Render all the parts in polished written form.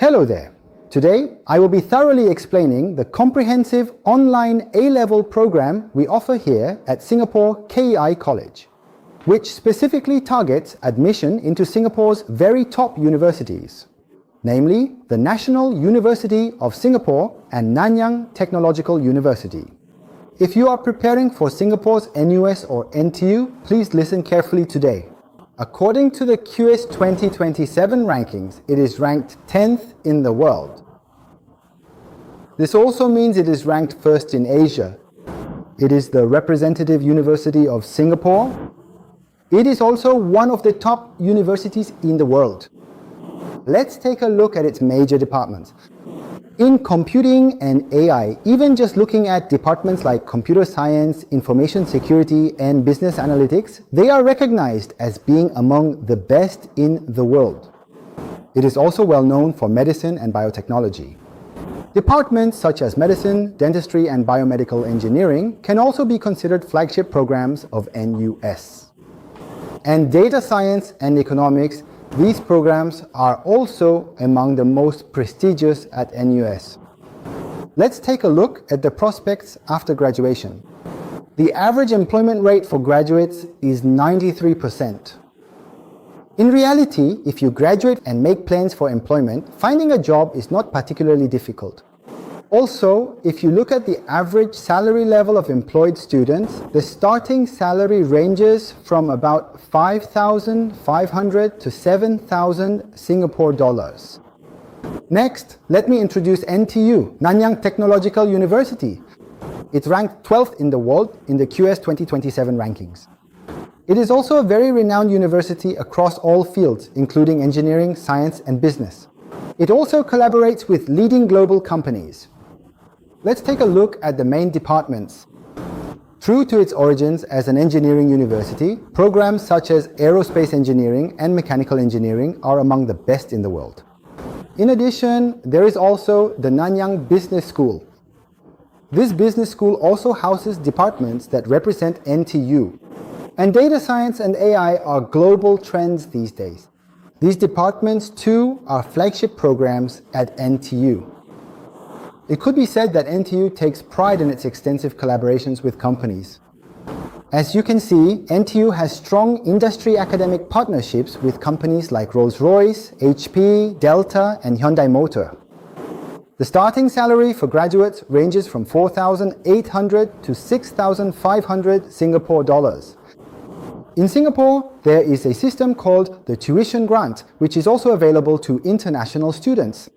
Hello there. Today, I will be thoroughly explaining the comprehensive online A-level program we offer here at Singapore KII College, which specifically targets admission into Singapore's very top universities, namely the National University of Singapore and Nanyang Technological University. If you are preparing for Singapore's NUS or NTU, please listen carefully today. According to the QS 2027 rankings, it is ranked 10th in the world. This also means it is ranked first in Asia. It is the representative university of Singapore. It is also one of the top universities in the world. Let's take a look at its major departments. In computing and AI, even just looking at departments like computer science, information security, and business analytics, they are recognized as being among the best in the world. It is also well known for medicine and biotechnology. Departments such as medicine, dentistry, and biomedical engineering can also be considered flagship programs of NUS. And data science and economics, these programs are also among the most prestigious at NUS. Let's take a look at the prospects after graduation. The average employment rate for graduates is 93%. In reality, if you graduate and make plans for employment, finding a job is not particularly difficult. Also, if you look at the average salary level of employed students, the starting salary ranges from about 5,500 to 7,000 Singapore dollars. Next, let me introduce NTU, Nanyang Technological University. It's ranked 12th in the world in the QS 2027 rankings. It is also a very renowned university across all fields, including engineering, science, and business. It also collaborates with leading global companies. Let's take a look at the main departments. True to its origins as an engineering university, programs such as aerospace engineering and mechanical engineering are among the best in the world. In addition, there is also the Nanyang Business School. This business school also houses departments that represent NTU. And data science and AI are global trends these days. These departments too are flagship programs at NTU. It could be said that NTU takes pride in its extensive collaborations with companies. As you can see, NTU has strong industry academic partnerships with companies like Rolls-Royce, HP, Delta, and Hyundai Motor. The starting salary for graduates ranges from 4,800 to 6,500 Singapore dollars. In Singapore, there is a system called the tuition grant, which is also available to international students.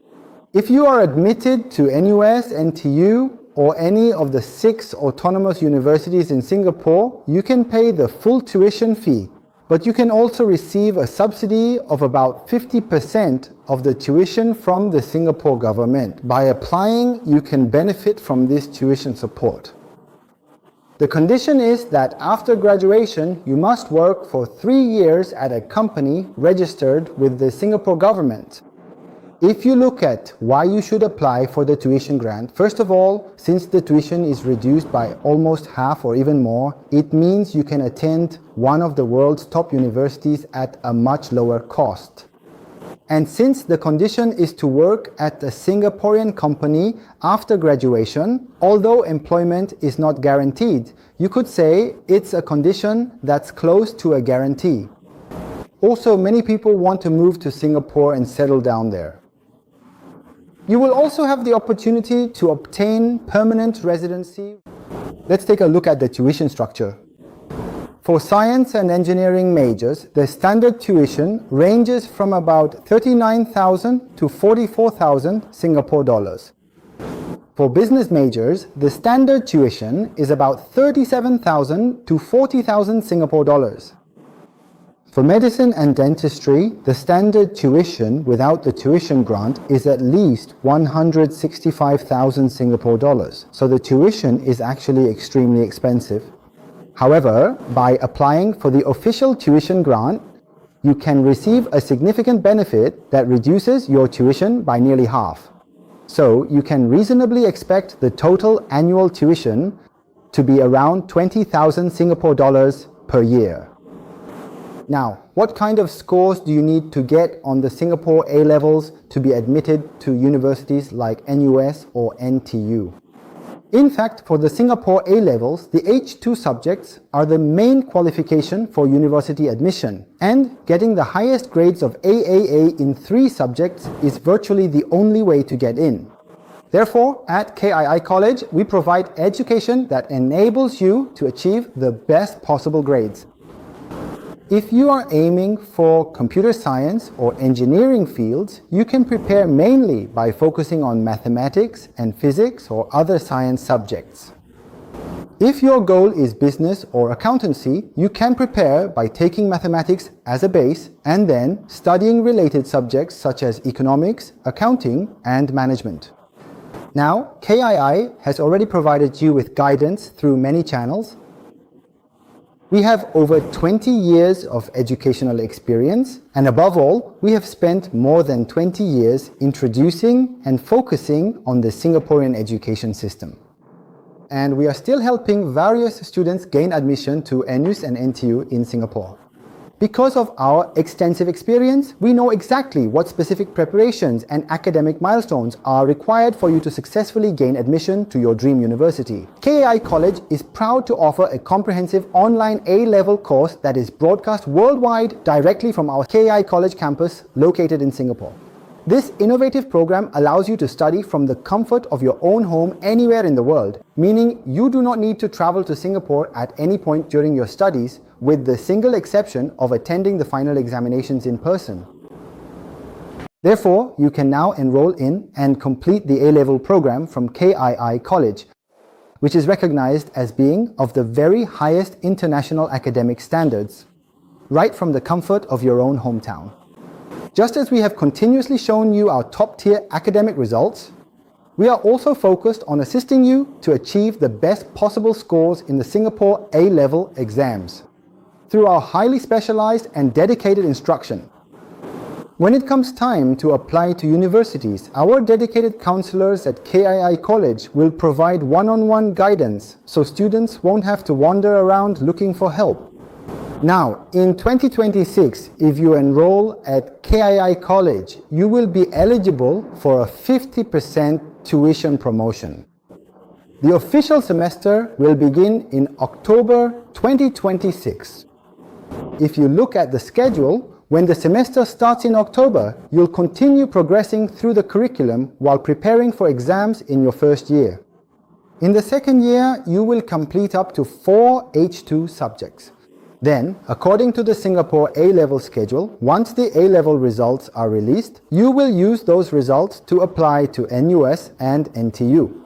If you are admitted to NUS, NTU, or any of the 6 autonomous universities in Singapore, you can pay the full tuition fee, but you can also receive a subsidy of about 50% of the tuition from the Singapore government. By applying, you can benefit from this tuition support. The condition is that after graduation, you must work for 3 years at a company registered with the Singapore government. If you look at why you should apply for the tuition grant, first of all, since the tuition is reduced by almost half or even more, it means you can attend one of the world's top universities at a much lower cost. And since the condition is to work at a Singaporean company after graduation, although employment is not guaranteed, you could say it's a condition that's close to a guarantee. Also, many people want to move to Singapore and settle down there. You will also have the opportunity to obtain permanent residency. Let's take a look at the tuition structure. For science and engineering majors, the standard tuition ranges from about 39,000 to 44,000 Singapore dollars. For business majors, the standard tuition is about 37,000 to 40,000 Singapore dollars. For medicine and dentistry, the standard tuition without the tuition grant is at least 165,000 Singapore dollars. So the tuition is actually extremely expensive. However, by applying for the official tuition grant, you can receive a significant benefit that reduces your tuition by nearly half. So you can reasonably expect the total annual tuition to be around 20,000 Singapore dollars per year. Now, what kind of scores do you need to get on the Singapore A-levels to be admitted to universities like NUS or NTU? In fact, for the Singapore A-levels, the H2 subjects are the main qualification for university admission, and getting the highest grades of AAA in 3 subjects is virtually the only way to get in. Therefore, at KII College, we provide education that enables you to achieve the best possible grades. If you are aiming for computer science or engineering fields, you can prepare mainly by focusing on mathematics and physics or other science subjects. If your goal is business or accountancy, you can prepare by taking mathematics as a base and then studying related subjects such as economics, accounting, and management. Now, KII has already provided you with guidance through many channels. We have over 20 years of educational experience, and above all, we have spent more than 20 years introducing and focusing on the Singaporean education system. And we are still helping various students gain admission to NUS and NTU in Singapore. Because of our extensive experience, we know exactly what specific preparations and academic milestones are required for you to successfully gain admission to your dream university. KII College is proud to offer a comprehensive online A-level course that is broadcast worldwide directly from our KII College campus located in Singapore. This innovative program allows you to study from the comfort of your own home anywhere in the world, meaning you do not need to travel to Singapore at any point during your studies, with the single exception of attending the final examinations in person. Therefore, you can now enroll in and complete the A-level program from KII College, which is recognized as being of the very highest international academic standards, right from the comfort of your own hometown. Just as we have continuously shown you our top-tier academic results, we are also focused on assisting you to achieve the best possible scores in the Singapore A-level exams through our highly specialized and dedicated instruction. When it comes time to apply to universities, our dedicated counselors at KII College will provide one-on-one guidance so students won't have to wander around looking for help. Now, in 2026, if you enroll at KII College, you will be eligible for a 50% tuition promotion. The official semester will begin in October 2026. If you look at the schedule, when the semester starts in October, you'll continue progressing through the curriculum while preparing for exams in your first year. In the second year, you will complete up to 4 H2 subjects. Then, according to the Singapore A-level schedule, once the A-level results are released, you will use those results to apply to NUS and NTU.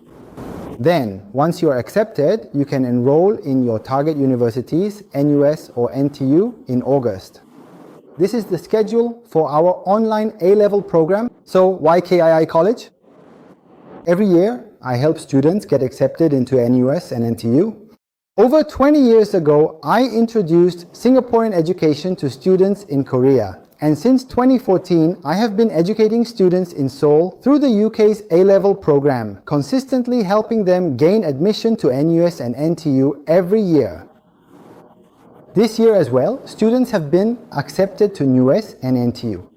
Then, once you are accepted, you can enroll in your target universities, NUS or NTU, in August. This is the schedule for our online A-level program. So, why KII College? Every year, I help students get accepted into NUS and NTU. Over 20 years ago, I introduced Singaporean education to students in Korea. And since 2014, I have been educating students in Seoul through the UK's A-level program, consistently helping them gain admission to NUS and NTU every year. This year as well, students have been accepted to NUS and NTU.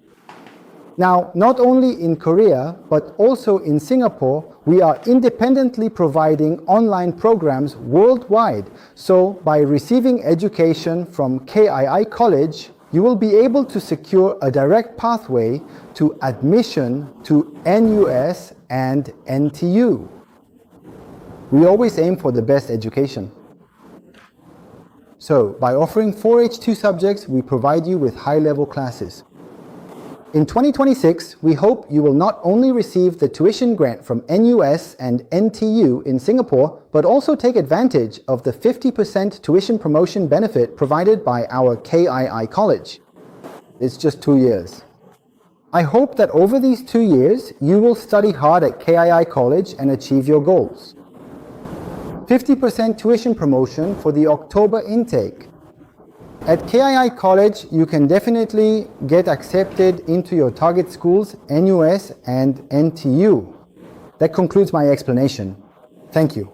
Now, not only in Korea, but also in Singapore, we are independently providing online programs worldwide. So, by receiving education from KII College, you will be able to secure a direct pathway to admission to NUS and NTU. We always aim for the best education. So, by offering 4 H2 subjects, we provide you with high-level classes. In 2026, we hope you will not only receive the tuition grant from NUS and NTU in Singapore, but also take advantage of the 50% tuition promotion benefit provided by our KII College. It's just 2 years. I hope that over these 2 years, you will study hard at KII College and achieve your goals. 50% tuition promotion for the October intake. At KII College, you can definitely get accepted into your target schools, NUS and NTU. That concludes my explanation. Thank you.